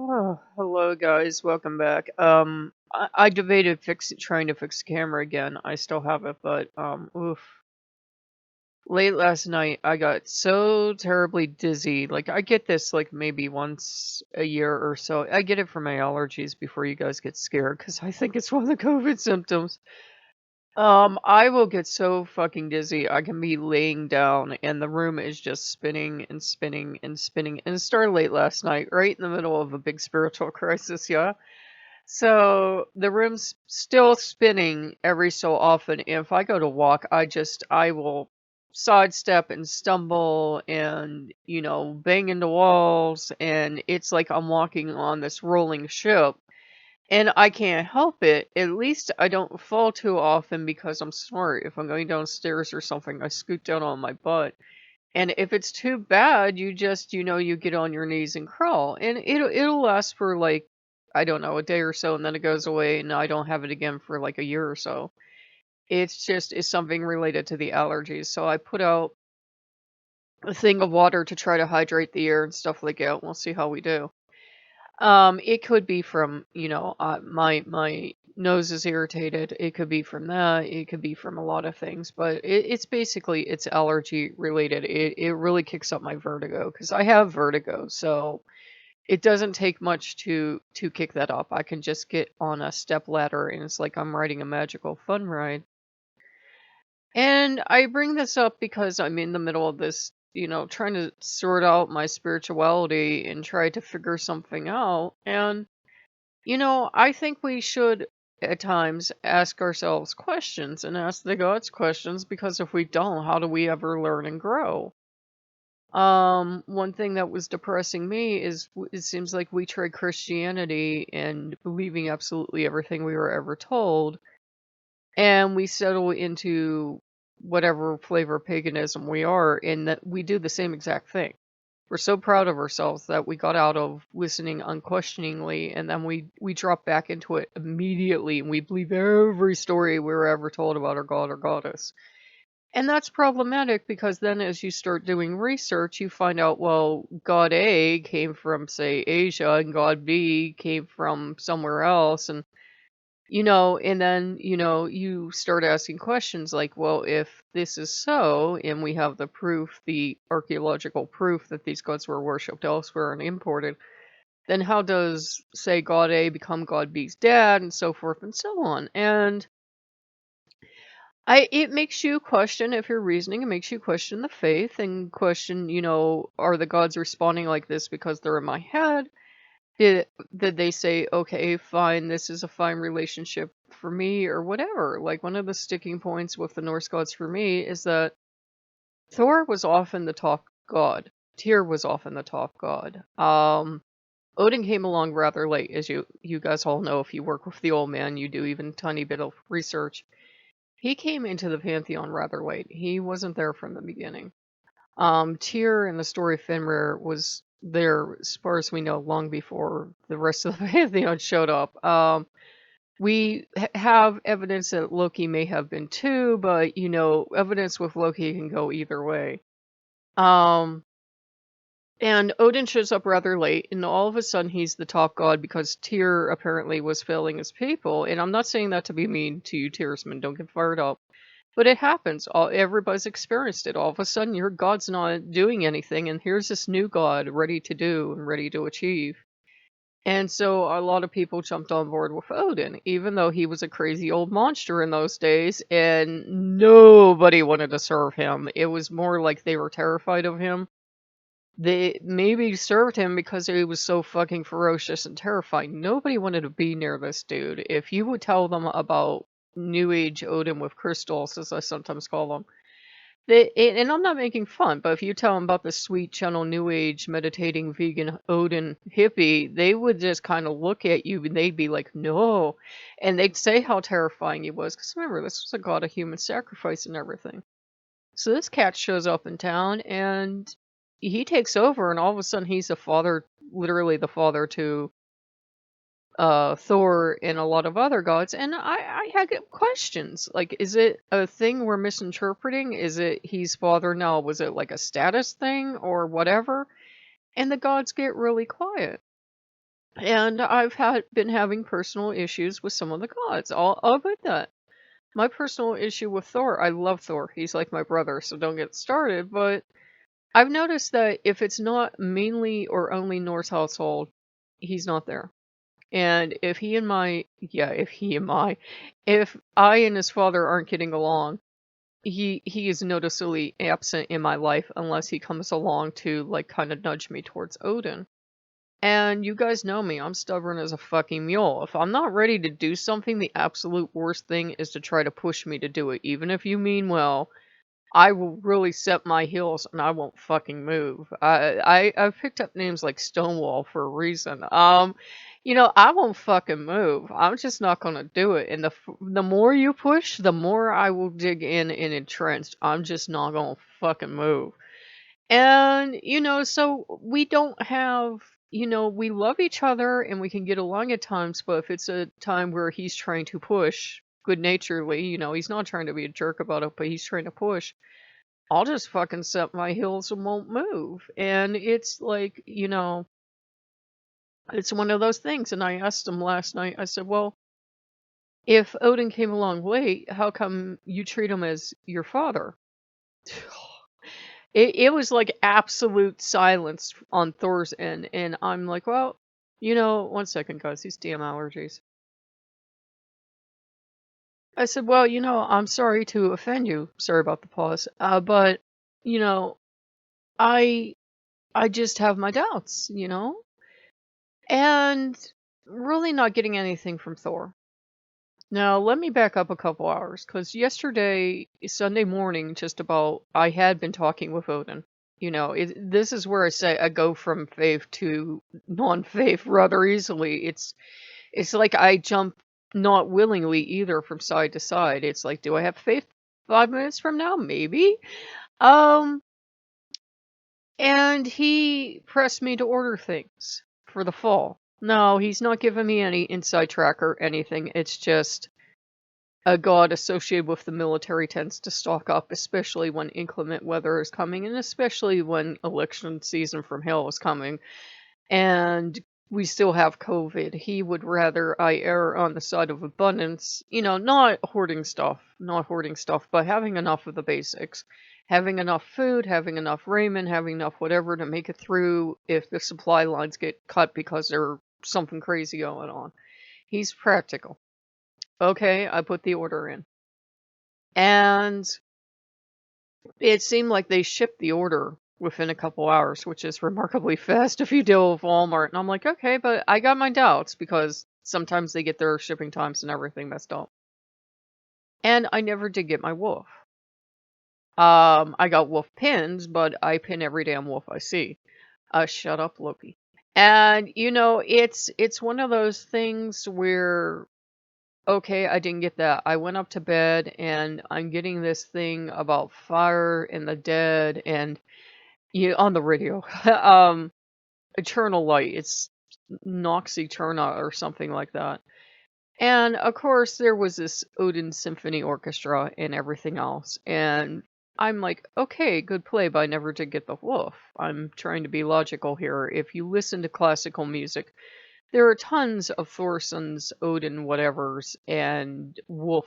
Oh, hello guys, welcome back. I debated trying to fix the camera again. I still have it, but oof. Late last night I got so terribly dizzy. Like I get this like maybe once a year or so. I get it from my allergies before you guys get scared because I think it's one of the COVID symptoms. I will get so fucking dizzy. I can be laying down and the room is just spinning and spinning and spinning. And it started late last night, right in the middle of a big spiritual crisis, yeah. So the room's still spinning every so often. If I go to walk, I will sidestep and stumble and, bang into walls. And it's like I'm walking on this rolling ship. And I can't help it. At least I don't fall too often because I'm smart. If I'm going downstairs or something, I scoot down on my butt. And if it's too bad, you just, you get on your knees and crawl. And it'll last for like, I don't know, a day or so, and then it goes away, and I don't have it again for like a year or so. It's something related to the allergies. So I put out a thing of water to try to hydrate the air and stuff like that. We'll see how we do. It could be from, my nose is irritated. It could be from that. It could be from a lot of things, but it's allergy related. It really kicks up my vertigo because I have vertigo, so it doesn't take much to kick that up. I can just get on a step ladder, and it's like I'm riding a magical fun ride. And I bring this up because I'm in the middle of this, trying to sort out my spirituality and try to figure something out. And I think we should at times ask ourselves questions and ask the gods questions because if we don't, how do we ever learn and grow? One thing that was depressing me is it seems like we trade Christianity and believing absolutely everything we were ever told, and we settle into whatever flavor of paganism we are, in that we do the same exact thing. We're so proud of ourselves that we got out of listening unquestioningly, and then we drop back into it immediately, and we believe every story we were ever told about our god or goddess. And that's problematic because then as you start doing research, you find out, well, God A came from, say, Asia, and God B came from somewhere else, and then, you start asking questions like, well, if this is so, and we have the proof, the archaeological proof that these gods were worshipped elsewhere and imported, then how does, say, God A become God B's dad, and so forth and so on? And it makes you question if you're reasoning, it makes you question the faith and question, are the gods responding like this because they're in my head? Did they say, okay, fine, this is a fine relationship for me or whatever? Like one of the sticking points with the Norse gods for me is that Thor was often the top god. Tyr was often the top god. Odin came along rather late, as you guys all know. If you work with the old man, you do even a tiny bit of research. He came into the pantheon rather late. He wasn't there from the beginning. Tyr in the story of Fenrir was there, as far as we know, long before the rest of the pantheon showed up. We have evidence that Loki may have been too, but evidence with Loki can go either way. Um, and Odin shows up rather late, and all of a sudden he's the top god because Tyr apparently was failing his people. And I'm not saying that to be mean to you, Tyrsmen. Don't get fired up. But it happens. Everybody's experienced it. All of a sudden, your god's not doing anything, and here's this new god ready to do and ready to achieve. And so a lot of people jumped on board with Odin, even though he was a crazy old monster in those days, and nobody wanted to serve him. It was more like they were terrified of him. They maybe served him because he was so fucking ferocious and terrifying. Nobody wanted to be near this dude. If you would tell them about New Age Odin with crystals, as I sometimes call them, and I'm not making fun, but if you tell them about the sweet, gentle, New Age, meditating, vegan Odin hippie, they would just kind of look at you and they'd be like, no. And they'd say how terrifying he was. Because remember, this was a god of human sacrifice and everything. So this cat shows up in town and he takes over, and all of a sudden he's the father, literally the father to Thor and a lot of other gods. And I had questions like, is it a thing we're misinterpreting? Is it he's father now? Was it like a status thing or whatever? And the gods get really quiet. And I've been having personal issues with some of the gods. I'll admit that. My personal issue with Thor, I love Thor. He's like my brother, so don't get started. But I've noticed that if it's not mainly or only Norse household, he's not there. And if I and his father aren't getting along, he is noticeably absent in my life unless he comes along to like kind of nudge me towards Odin. And you guys know me, I'm stubborn as a fucking mule. If I'm not ready to do something, the absolute worst thing is to try to push me to do it. Even if you mean well, I will really set my heels and I won't fucking move. I've picked up names like Stonewall for a reason. I won't fucking move. I'm just not gonna do it. And the more you push, the more I will dig in and entrench. I'm just not gonna fucking move. And, so we don't have, we love each other and we can get along at times, but if it's a time where he's trying to push good naturedly, he's not trying to be a jerk about it, but he's trying to push, I'll just fucking set my heels and won't move. And it's like, it's one of those things. And I asked him last night, I said, well, if Odin came along late, how come you treat him as your father? It was like absolute silence on Thor's end, and I'm like, well, one second, guys, these damn allergies. I said, well, I'm sorry to offend you. Sorry about the pause. But, you know, I I just have my doubts, and really not getting anything from Thor. Now, let me back up a couple hours, because yesterday, Sunday morning, just about, I had been talking with Odin. This is where I say I go from faith to non-faith rather easily. It's like I jump not willingly either from side to side. It's like, do I have faith 5 minutes from now? Maybe. Um, and he pressed me to order things for the fall. No, he's not giving me any inside track or anything. It's just a god associated with the military tends to stock up, especially when inclement weather is coming, and especially when election season from hell is coming, and we still have COVID. He would rather I err on the side of abundance, not hoarding stuff, but having enough of the basics. Having enough food, having enough raiment, having enough whatever to make it through if the supply lines get cut because there's something crazy going on. He's practical. Okay, I put the order in. And it seemed like they shipped the order within a couple hours, which is remarkably fast if you deal with Walmart. And I'm like, okay, but I got my doubts because sometimes they get their shipping times and everything messed up. And I never did get my wolf. I got wolf pins, but I pin every damn wolf I see. Shut up, Loki. And it's one of those things where okay, I didn't get that. I went up to bed and I'm getting this thing about fire and the dead and on the radio. Eternal Light. It's Nox Eterna or something like that. And of course there was this Odin Symphony Orchestra and everything else. And I'm like, okay, good play, but I never did get the wolf. I'm trying to be logical here. If you listen to classical music, there are tons of Thorsons, Odin, whatevers, and Wolf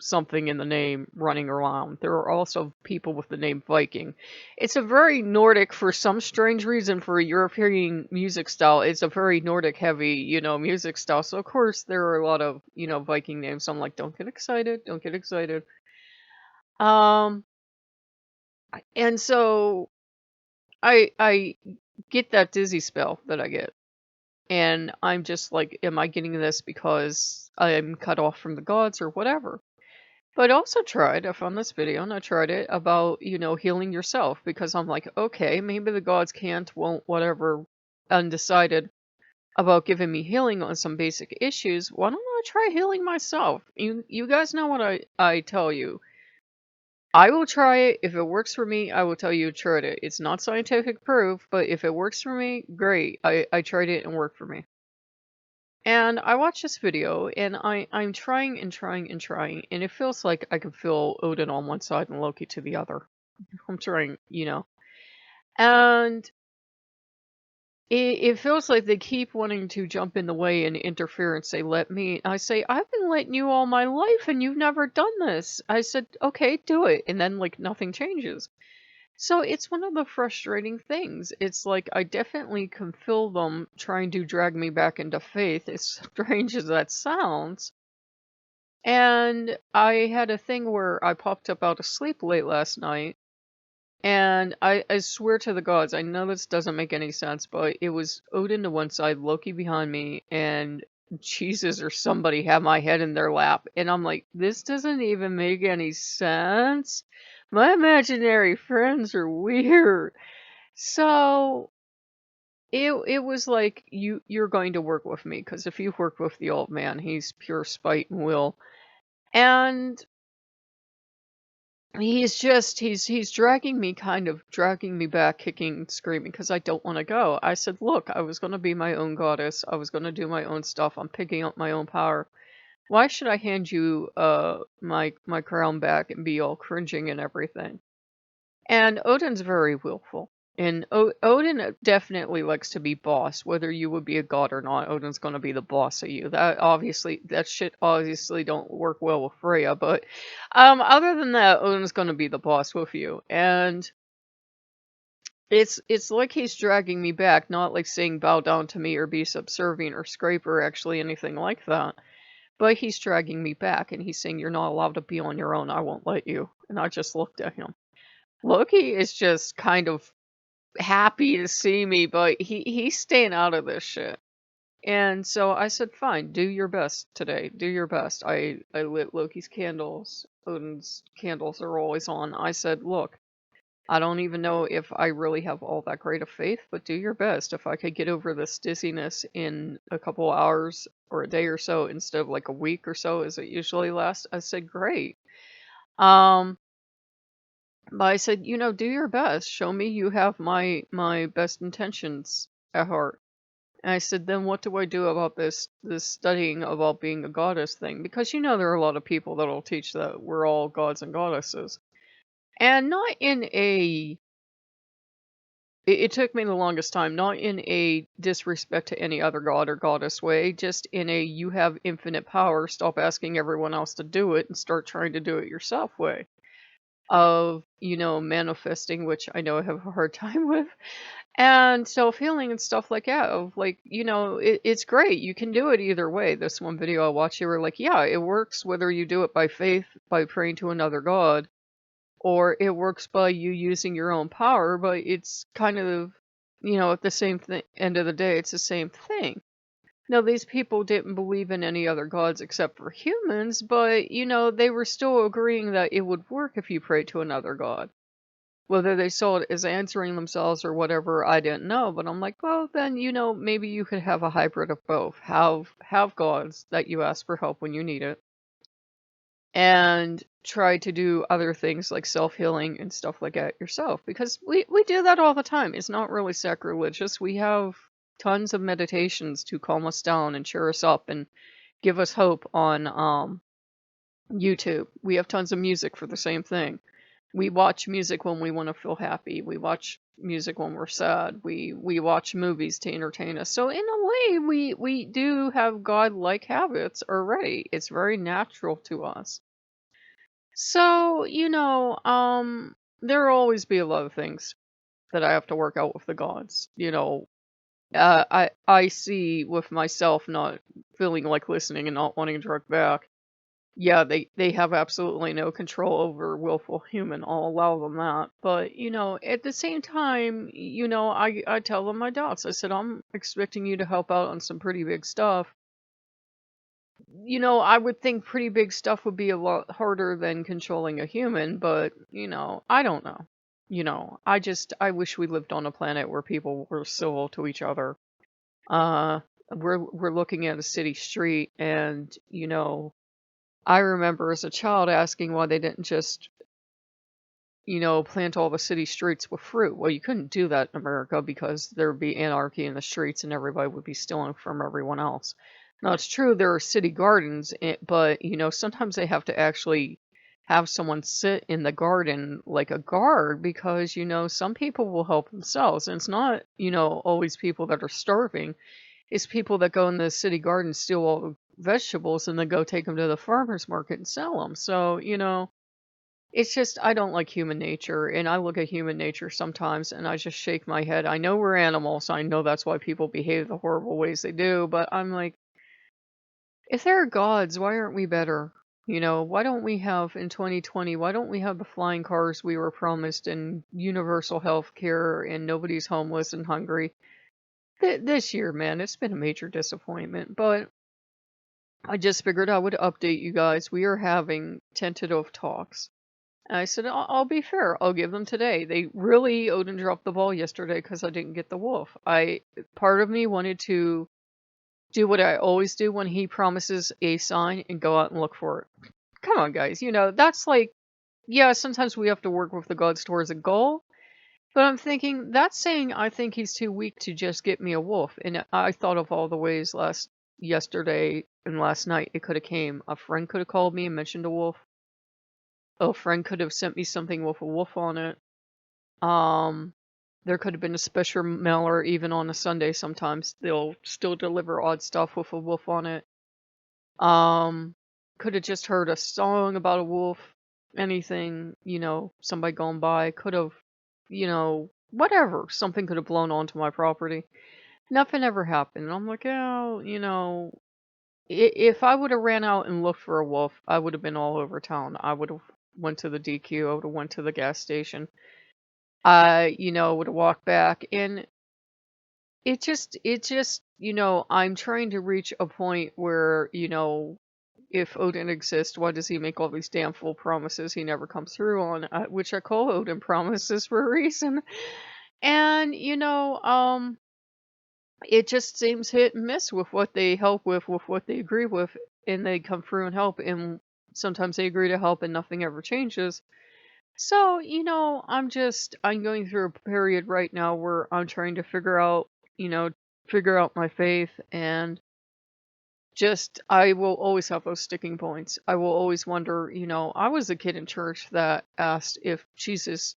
something in the name running around. There are also people with the name Viking. It's a very Nordic, for some strange reason, for a European music style. It's a very Nordic heavy, music style. So of course there are a lot of, Viking names. So I'm like, don't get excited, don't get excited. Um, and so I get that dizzy spell that I get. And I'm just like, am I getting this because I'm cut off from the gods or whatever? But I also I found this video and I tried it about, healing yourself because I'm like, okay, maybe the gods can't, won't, whatever, undecided about giving me healing on some basic issues. Why don't I try healing myself? You guys know what I tell you. I will try it. If it works for me, I will tell you to try it. It's not scientific proof, but if it works for me, great. I tried it and worked for me. And I watched this video and I'm trying and trying and trying, and it feels like I can feel Odin on one side and Loki to the other. I'm trying. And it feels like they keep wanting to jump in the way and interfere and say, "Let me." I say, "I've been letting you all my life and you've never done this." I said, "Okay, do it." And then like nothing changes. So it's one of the frustrating things. It's like I definitely can feel them trying to drag me back into faith, as strange as that sounds. And I had a thing where I popped up out of sleep late last night, and I swear to the gods, I know this doesn't make any sense, but it was Odin to one side, Loki behind me, and Jesus or somebody had my head in their lap. And I'm like, this doesn't even make any sense. My imaginary friends are weird. So it was like you're going to work with me, because if you've worked with the old man, he's pure spite and will. And he's dragging me, kind of dragging me back, kicking and screaming, because I don't want to go. I said, look, I was going to be my own goddess. I was going to do my own stuff. I'm picking up my own power. Why should I hand you my crown back and be all cringing and everything? And Odin's very willful. And Odin definitely likes to be boss, whether you would be a god or not. Odin's going to be the boss of you. That shit obviously don't work well with Freya, but other than that, Odin's going to be the boss with you. And it's like he's dragging me back, not like saying bow down to me or be subservient or scrape or actually anything like that. But he's dragging me back and he's saying, you're not allowed to be on your own. I won't let you. And I just looked at him. Loki is just kind of happy to see me, but he's staying out of this shit. And so I said, fine, do your best today. Do your best. I lit Loki's candles. Odin's candles are always on. I said, look, I don't even know if I really have all that great of faith, but do your best. If I could get over this dizziness in a couple hours or a day or so instead of like a week or so as it usually lasts, I said, great. Um, but I said, do your best. Show me you have my best intentions at heart. And I said, then what do I do about this studying about being a goddess thing? Because there are a lot of people that'll teach that we're all gods and goddesses. And not in a it took me the longest time, not in a disrespect to any other god or goddess way, just in a you have infinite power, stop asking everyone else to do it and start trying to do it yourself way. Of, manifesting, which I know I have a hard time with, and self-healing and stuff like that. Of like, it's great. You can do it either way. This one video I watched, you were like, yeah, it works whether you do it by faith, by praying to another god, or it works by you using your own power, but it's kind of, at the same end of the day, it's the same thing. Now, these people didn't believe in any other gods except for humans, but, they were still agreeing that it would work if you prayed to another god. Whether they saw it as answering themselves or whatever, I didn't know, but I'm like, well, then, maybe you could have a hybrid of both. Have gods that you ask for help when you need it, and try to do other things like self-healing and stuff like that yourself, because we do that all the time. It's not really sacrilegious. We have tons of meditations to calm us down and cheer us up and give us hope on YouTube. We have tons of music for the same thing. We watch music when we want to feel happy. We watch music when we're sad. We watch movies to entertain us. So in a way, we do have godlike habits already. It's very natural to us. So, there'll always be a lot of things that I have to work out with the gods. I see with myself not feeling like listening and not wanting to drug back. Yeah, they have absolutely no control over willful human. I'll allow them that. But, at the same time, I tell them my doubts. I said, I'm expecting you to help out on some pretty big stuff. I would think pretty big stuff would be a lot harder than controlling a human, but, I don't know. I wish we lived on a planet where people were civil to each other. Uh, we're looking at a city street and, I remember as a child asking why they didn't just, plant all the city streets with fruit. Well, you couldn't do that in America because there would be anarchy in the streets and everybody would be stealing from everyone else. Now, it's true there are city gardens, but, sometimes they have to actually have someone sit in the garden like a guard because, some people will help themselves. And it's not, always people that are starving. It's people that go in the city garden, steal all the vegetables, and then go take them to the farmer's market and sell them. So, it's just, I don't like human nature. And I look at human nature sometimes and I just shake my head. I know we're animals. I know that's why people behave the horrible ways they do. But I'm like, if there are gods, why aren't we better? Why don't we have in 2020, why don't we have the flying cars we were promised and universal health care and nobody's homeless and hungry? This year, man, it's been a major disappointment, but I just figured I would update you guys. We are having tentative talks. And I said, I'll be fair. I'll give them today. They really Odin dropped the ball yesterday because I didn't get the wolf. Part of me wanted to do what I always do when he promises a sign and go out and look for it. Come on, guys. That's like, yeah, sometimes we have to work with the gods towards a goal. But I'm thinking, that's saying I think he's too weak to just get me a wolf. And I thought of all the ways yesterday and last night it could have came. A friend could have called me and mentioned a wolf. A friend could have sent me something with a wolf on it. There could have been a special mailer even on a Sunday sometimes. They'll still deliver odd stuff with a wolf on it. Could have just heard a song about a wolf. Anything, somebody going by. Could have, whatever. Something could have blown onto my property. Nothing ever happened. And I'm like, oh, if I would have ran out and looked for a wolf, I would have been all over town. I would have went to the DQ. I would have went to the gas station. I, would have walked back. And it just, I'm trying to reach a point where, if Odin exists, why does he make all these damn fool promises he never comes through on, which I call Odin promises for a reason. And, it just seems hit and miss with what they help with what they agree with, and they come through and help, and sometimes they agree to help and nothing ever changes. So, I'm going through a period right now where I'm trying to figure out my faith, and just, I will always have those sticking points. I will always wonder, I was a kid in church that asked if Jesus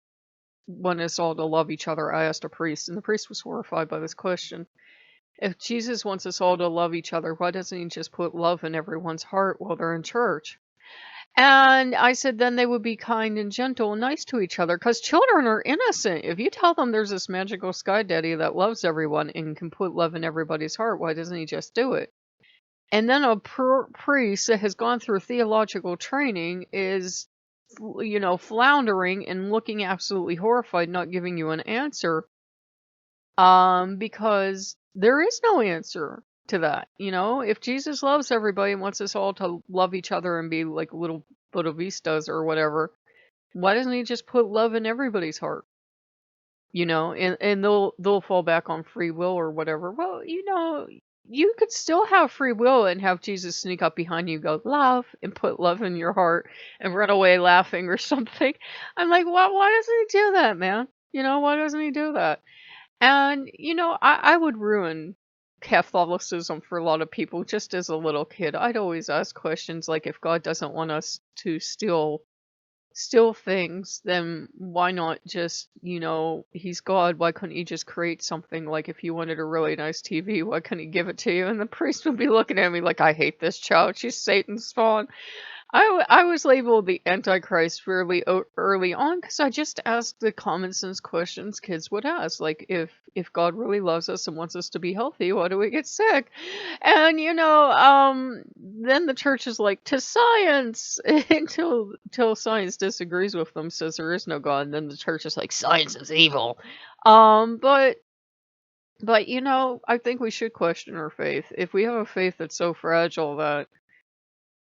wanted us all to love each other. I asked a priest, and the priest was horrified by this question. If Jesus wants us all to love each other, why doesn't he just put love in everyone's heart while they're in church? And I said, then they would be kind and gentle and nice to each other, because children are innocent. If you tell them there's this magical sky daddy that loves everyone and can put love in everybody's heart, why doesn't he just do it? And then a priest that has gone through theological training is, floundering and looking absolutely horrified, not giving you an answer, because there is no answer to that. If Jesus loves everybody and wants us all to love each other and be like little Buddhistas or whatever, why doesn't he just put love in everybody's heart? And they'll fall back on free will or whatever. Well, you could still have free will and have Jesus sneak up behind you, go love, and put love in your heart and run away laughing or something. I'm like, why doesn't he do that, man? Why doesn't he do that? And, I would ruin Catholicism for a lot of people just as a little kid. I'd always ask questions like, if God doesn't want us to steal things, then why not just, he's God, why couldn't he just create something? Like, if you wanted a really nice TV, why couldn't he give it to you? And the priest would be looking at me like, I hate this child, she's Satan's spawn. I was labeled the Antichrist fairly early on because I just asked the common sense questions kids would ask. Like, if God really loves us and wants us to be healthy, why do we get sick? And, then the church is like, to science, until science disagrees with them, says there is no God. And then the church is like, science is evil. But, I think we should question our faith. If we have a faith that's so fragile that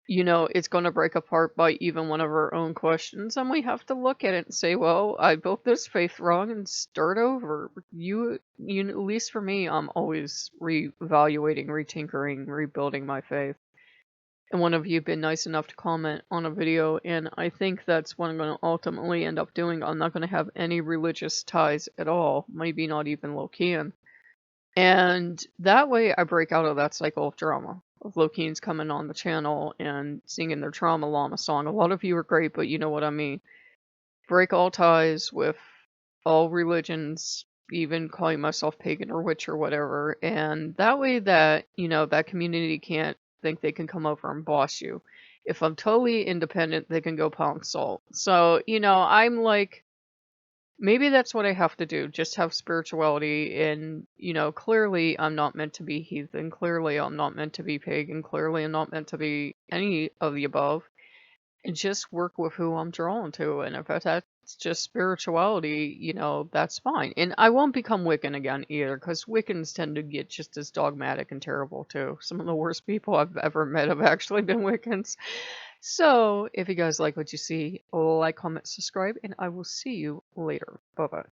it's going to break apart by even one of our own questions, and we have to look at it and say, well, I built this faith wrong and start over. At least for me, I'm always reevaluating, retinkering, rebuilding my faith. And one of you have been nice enough to comment on a video, and I think that's what I'm going to ultimately end up doing. I'm not going to have any religious ties at all, maybe not even Lokean. And that way I break out of that cycle of drama. Of Lokeans coming on the channel and singing their Trauma Llama song. A lot of you are great, but you know what I mean. Break all ties with all religions, even calling myself pagan or witch or whatever. And that way that, that community can't think they can come over and boss you. If I'm totally independent, they can go pound salt. So, I'm like, maybe that's what I have to do. Just have spirituality. And, clearly I'm not meant to be heathen. Clearly I'm not meant to be pagan. Clearly I'm not meant to be any of the above. And just work with who I'm drawn to. And if that's just spirituality, that's fine. And I won't become Wiccan again either, because Wiccans tend to get just as dogmatic and terrible too. Some of the worst people I've ever met have actually been Wiccans. So if you guys like what you see, like, comment, subscribe, and I will see you later. Bye bye.